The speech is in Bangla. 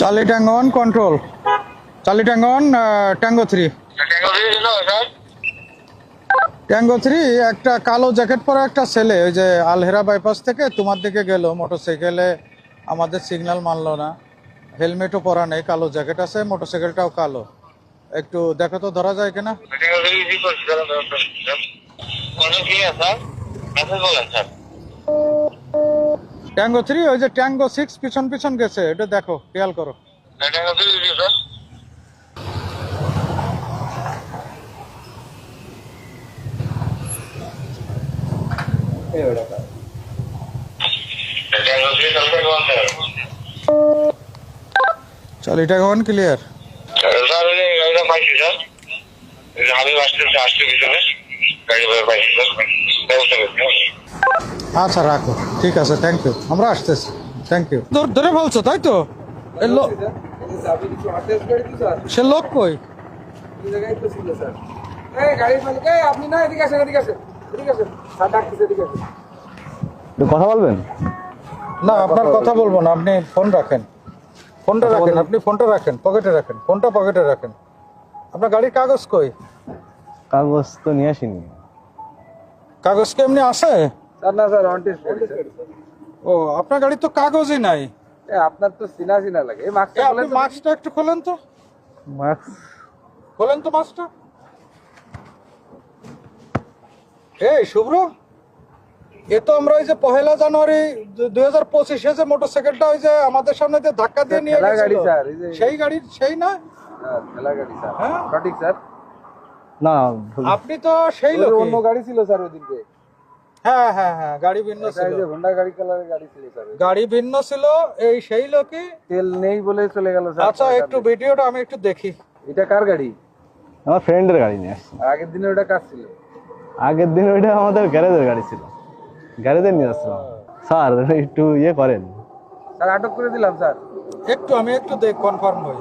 Charlie Tango 1 control. Charlie Tango 1 Tango 3. Tango 3 একটা কালো জ্যাকেট পরা একটা ছেলে ওই যে আলহেরা বাইপাস থেকে তোমার দিকে গেল মোটরসাইকেলে, আমাদের সিগন্যাল মানলো না, হেলমেটও পরা নেই, কালো জ্যাকেট আছে, মোটরসাইকেলটাও কালো। একটু দেখো তো ধরা যায় কিনা। ট্যাঙ্গো 3 ওই যে ট্যাঙ্গো 6 পিছন পিছন গেছে, এটা দেখো, খেয়াল করো। চল এটা কোন ক্লিয়ার। আচ্ছা রাখো, ঠিক আছে, থ্যাংক ইউ, আমরা আসতেছি, থ্যাংক ইউ। ধরে বলছো তাই তো? সে লোক কই? কথা বলবেন না, আপনার কথা বলবো না, আপনি ফোন রাখেন, ফোনটা রাখেন, আপনি ফোনটা রাখেন, পকেটে রাখেন, ফোনটা পকেটে রাখেন। আপনার গাড়ির কাগজ কই? কাগজ তো নিয়ে আসিনি। কাগজ কি এমনি আছে? না স্যার, অন টেস্ট। ও, আপনার গাড়ি তো কাগজই নাই। আপনার তো চিনা চিনা লাগে। এই মাস্কটা আপনি মাস্কটা একটু খোলেন তো, মাস্ক খোলেন তো মাস্কটা। এই শুভ্র, এ তো আমরা ওই যে 1 জানুয়ারি 2025 যে মোটরসাইকেলটা ওই যে আমাদের সামনে যে ধাক্কা দিয়ে নিয়ে ঠেলা গাড়ি গেছিল, স্যার, এই যে সেই গাড়ি, সেই না? ঠেলা গাড়ি স্যার। হ্যাঁ সঠিক স্যার। না, আপনি তো সেই লোক। অন্য গাড়ি ছিল স্যার ওদিকে। হ্যাঁ হ্যাঁ হ্যাঁ, গাড়ি ভিন্ন ছিল, এই যে হোন্ডা গাড়ি কালারের গাড়ি ছিল স্যার। গাড়ি ভিন্ন ছিল, এই সেই লোকই। তেল নেই বলে চলে গেল স্যার। আচ্ছা একটু ভিডিওটা আমি একটু দেখি। এটা কার গাড়ি? আমার ফ্রেন্ডের গাড়ি নিয়ে আসছি। আগের দিনে ওটা কার ছিল? আগের দিন ওইটা আমাদের গ্যারেজের গাড়ি ছিল, গ্যারেজে নিয়ে আসছিলাম। স্যার একটু ইয়ে করেন। স্যার আটক করে দিলাম স্যার। একটু আমি একটু দেখ, কনফার্ম হই।